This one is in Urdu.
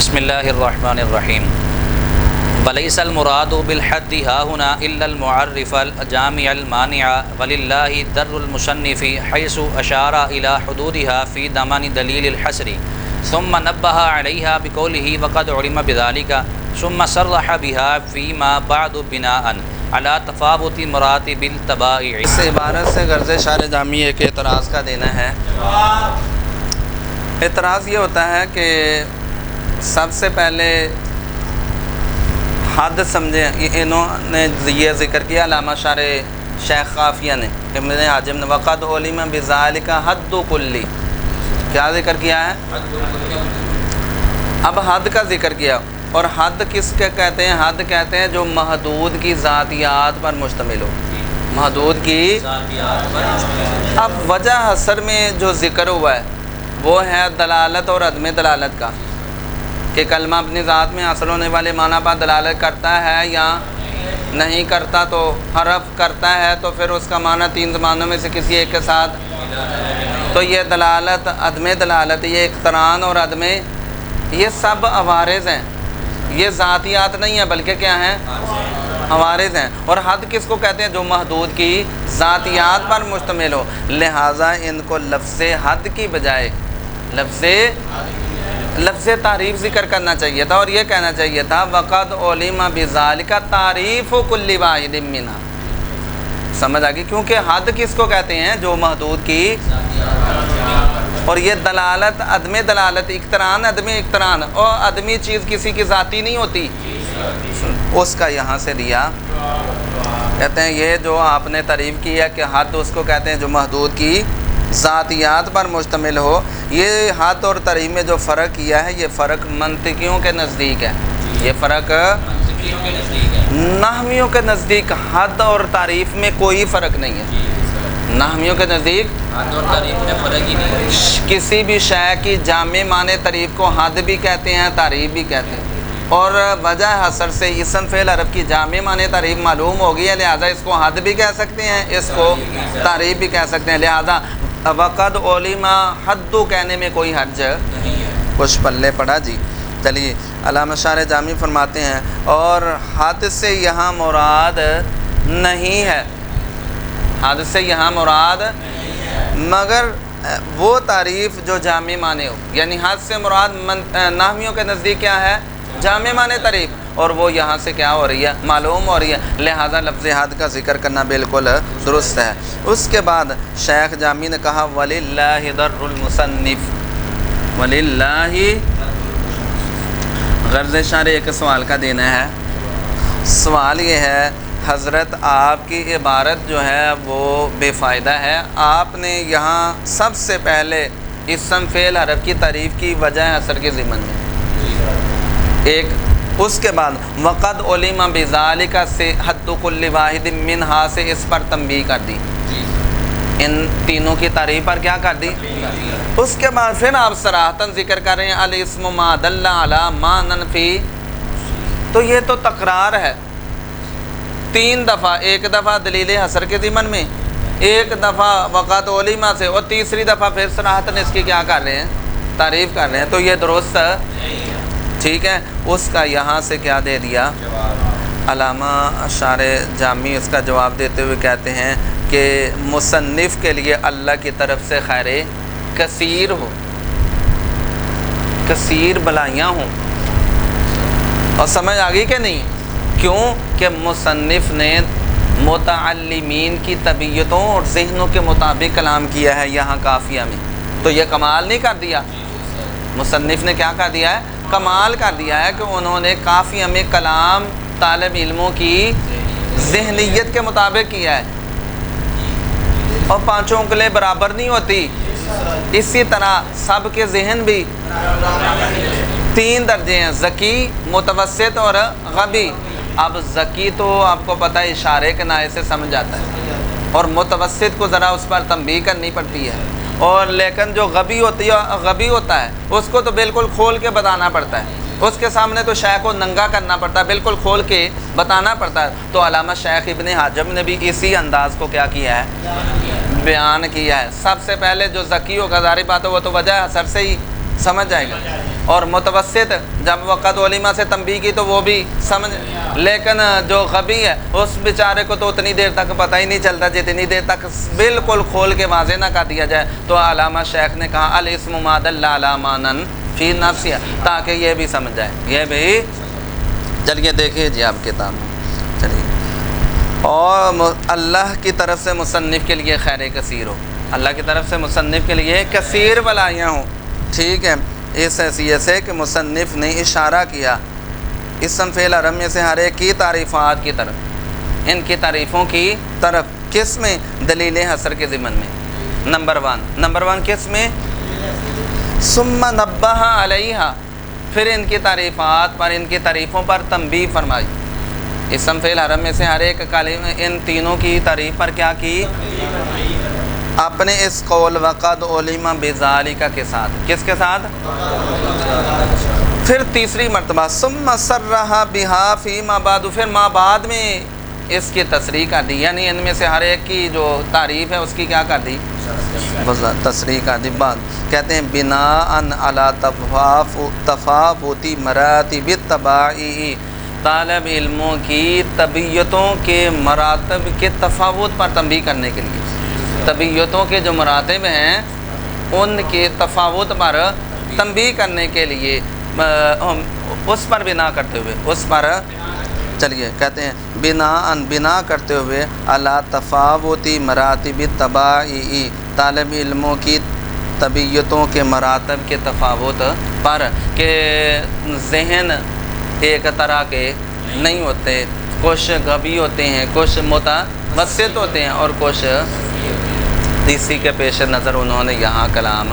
بسم اللہ الرحمن الرحیم ولیس المراد بالحد ہاہنا الا المعرف الجامع المانع وللہ در المصنف حیث اشار الى حدودها في ضمن دلیل الحصر ثم نبہ علیہا بقولہ وقد علم بذلك ثم صرح بها فيما بعد بناء على تفاوت مراتب التبائع۔ اس عبارت سے غرض شارح جامی ایک اعتراض کا دینا ہے۔ اعتراض یہ ہوتا ہے کہ سب سے پہلے حد سمجھیں، انہوں نے یہ ذکر کیا علامہ شارح شیخ قافیہ نے، ابن حاجم نے وقد علم بذالک حد کلی، کیا ذکر کیا ہے؟ اب حد کا ذکر کیا، اور حد کس کے کہتے ہیں؟ حد کہتے ہیں جو محدود کی ذاتیات پر مشتمل ہو، محدود کی ذاتیات پر مشتمل۔ اب وجہ حصر میں جو ذکر ہوا ہے وہ ہے دلالت اور عدم دلالت کا، کہ کلمہ اپنی ذات میں حاصل ہونے والے معنی پر دلالت کرتا ہے یا نہیں کرتا، تو حرف کرتا ہے تو پھر اس کا معنی تین زمانوں میں سے کسی ایک کے ساتھ، تو یہ دلالت عدم دلالت، یہ اقتران اور عدم، یہ سب عوارض ہیں، یہ ذاتیات نہیں ہیں بلکہ کیا ہیں؟ عوارض ہیں۔ اور حد کس کو کہتے ہیں؟ جو محدود کی ذاتیات پر مشتمل ہو، لہٰذا ان کو لفظ حد کی بجائے لفظ تعریف ذکر کرنا چاہیے تھا، اور یہ کہنا چاہیے تھا وقد علم بذالک تعریف کل واحد منھا۔ سمجھ آ گئی؟ کیونکہ حد کس کو کہتے ہیں؟ جو محدود کی، اور یہ دلالت عدم دلالت، اقتران عدم اقتران، اور عدمی چیز کسی کی ذاتی نہیں ہوتی، اس کا یہاں سے دیا۔ کہتے ہیں یہ جو آپ نے تعریف کی ہے کہ حد اس کو کہتے ہیں جو محدود کی ذاتیات پر مشتمل ہو، یہ حد اور تعریف میں جو فرق کیا ہے یہ فرق منطقیوں کے نزدیک ہے، یہ فرق نحویوں کے نزدیک حد اور تعریف میں کوئی فرق نہیں ہے۔ نحویوں کے نزدیک حد اور تعریف میں فرق ہی نہیں ہے۔ کسی بھی شے کی جامع معنی تعریف کو حد بھی کہتے ہیں، تعریف بھی کہتے ہیں، اور وجہ حصر سے اسم فعل حرف کی جامع معنی تعریف معلوم ہوگی ہے، لہذا اس کو حد بھی کہہ سکتے ہیں، اس کو تعریف بھی کہہ سکتے ہیں، لہذا وقد علم حد کہنے میں کوئی حرج نہیں ہے۔ کچھ پلے پڑا جی۔ چلیے علامہ شارح جامی فرماتے ہیں اور حد سے یہاں مراد نہیں ہے، حد سے یہاں مراد مگر وہ تعریف جو جامع معنی ہو، یعنی حد سے مراد نحویوں کے نزدیک کیا ہے؟ جامع معنی تعریف، اور وہ یہاں سے کیا ہو رہی ہے؟ معلوم ہو رہی ہے، لہذا لفظ حد کا ذکر کرنا بالکل درست ہے۔ اس کے بعد شیخ جامی نے کہا وَلِلَّهِ دَرُّ الْمُصَنِّفِ، وَلِلَّهِ، غرض شارح ایک سوال کا دینا ہے۔ سوال یہ ہے حضرت آپ کی عبارت جو ہے وہ بے فائدہ ہے، آپ نے یہاں سب سے پہلے اسم فعل حرف کی تعریف کی وجہ حصر کے ضمن میں ایک، اس کے بعد وقد علم بذالک سے حد کل واحد منھا سے اس پر تنبیہ کر دی، ان تینوں کی تعریف پر کیا کر دی؟ اس کے بعد پھر آپ صراحتاً ذکر کر رہے ہیں الاسم ما دل علی ما ننفی، تو یہ تو تکرار ہے، تین دفعہ، ایک دفعہ دلیل حصر کے ضمن میں، ایک دفعہ وقد علم سے، اور تیسری دفعہ پھر صراحتاً اس کی کیا کر رہے ہیں؟ تعریف کر رہے ہیں، تو یہ درست ٹھیک ہے۔ اس کا یہاں سے کیا دے دیا علامہ شارح جامی؟ اس کا جواب دیتے ہوئے کہتے ہیں کہ مصنف کے لیے اللہ کی طرف سے خیر کثیر ہو، کثیر بلائیاں ہوں، اور سمجھ آ گئی کہ نہیں؟ کیوں کہ مصنف نے متعلمین کی طبیعتوں اور ذہنوں کے مطابق کلام کیا ہے یہاں قافیہ میں، تو یہ کمال نہیں کر دیا؟ مصنف نے کیا کر دیا ہے؟ کمال کر دیا ہے کہ انہوں نے قافیہ میں کلام طالب علموں کی ذہنیت کے مطابق کیا ہے، اور پانچوں انگلیں برابر نہیں ہوتی، اسی طرح سب کے ذہن بھی تین درجے ہیں، ذکی، متوسط اور غبی۔ اب ذکی تو آپ کو پتہ ہے اشارے کے نائے سے سمجھ جاتا ہے، اور متوسط کو ذرا اس پر تنبیہ کرنی پڑتی ہے، اور لیکن جو غبی ہوتا ہے اس کو تو بالکل کھول کے بتانا پڑتا ہے، اس کے سامنے تو شے کو ننگا کرنا پڑتا ہے، بالکل کھول کے بتانا پڑتا ہے۔ تو علامہ شیخ ابن حاجم نے بھی اسی انداز کو کیا کیا ہے؟ بیان کیا ہے۔ سب سے پہلے جو ذکی ہوگا، ظاہر بات ہے وہ تو وجہ حصر سے ہی سمجھ جائے گا، اور متوسط جب وقت ولیمہ سے تنبیہ کی تو وہ بھی سمجھ، لیکن جو غبی ہے اس بیچارے کو تو اتنی دیر تک پتہ ہی نہیں چلتا جتنی دیر تک بالکل کھول کے واضح نہ کر دیا جائے۔ تو علامہ شیخ نے کہا الاسم ما دل علی معنی فی نفسہ، تاکہ یہ بھی سمجھ جائے، یہ بھی۔ چلیے دیکھیے جی آپ کتاب چلیے۔ اور اللہ کی طرف سے مصنف کے لیے خیر کثیر ہو، اللہ کی طرف سے مصنف کے لیے کثیر بلائیاں ہوں، ٹھیک ہے، اس حیثیت سے کہ مصنف نے اشارہ کیا اسم فعل حرم میں سے ہر ایک کی تعریفات کی طرف، ان کی تعریفوں کی طرف، کس میں؟ دلیل حصر کے ضمن میں۔ نمبر ون کس میں؟ ثم نبہ علیہا، پھر ان کی تعریفات پر، ان کی تعریفوں پر تنبیہ فرمائی۔ اسم فعل حرم میں سے ہر ایک کلمہ، ان تینوں کی تعریف پر کیا کی؟ اپنے اس قول وقد علم بذالک کے ساتھ، کس کے ساتھ؟ پھر تیسری مرتبہ ثم صرح بہا فیما بعد، پھر ما بعد میں اس کی تصریح کر دی، یعنی ان میں سے ہر ایک کی جو تعریف ہے اس کی کیا کر دی؟ تصریح کر دی۔ بعد کہتے ہیں بناء علی تفاوت مراتب التباعی، طالب علموں کی طبیعتوں کے مراتب کے تفاوت پر تنبیہ کرنے کے لیے، طبیعتوں کے جو مراتب ہیں ان کے تفاوت پر تنبیہ کرنے کے لیے، اس پر بنا کرتے ہوئے، اس پر چلیے کہتے ہیں بنا کرتے ہوئے علی تفاوت مراتب التباعی، طالب علموں کی طبیعتوں کے مراتب کے تفاوت پر، کہ ذہن ایک طرح کے نہیں ہوتے، کچھ غبی ہوتے ہیں، کچھ متوسط ہوتے ہیں، اور کچھ اسی کے پیش نظر انہوں نے یہاں کلام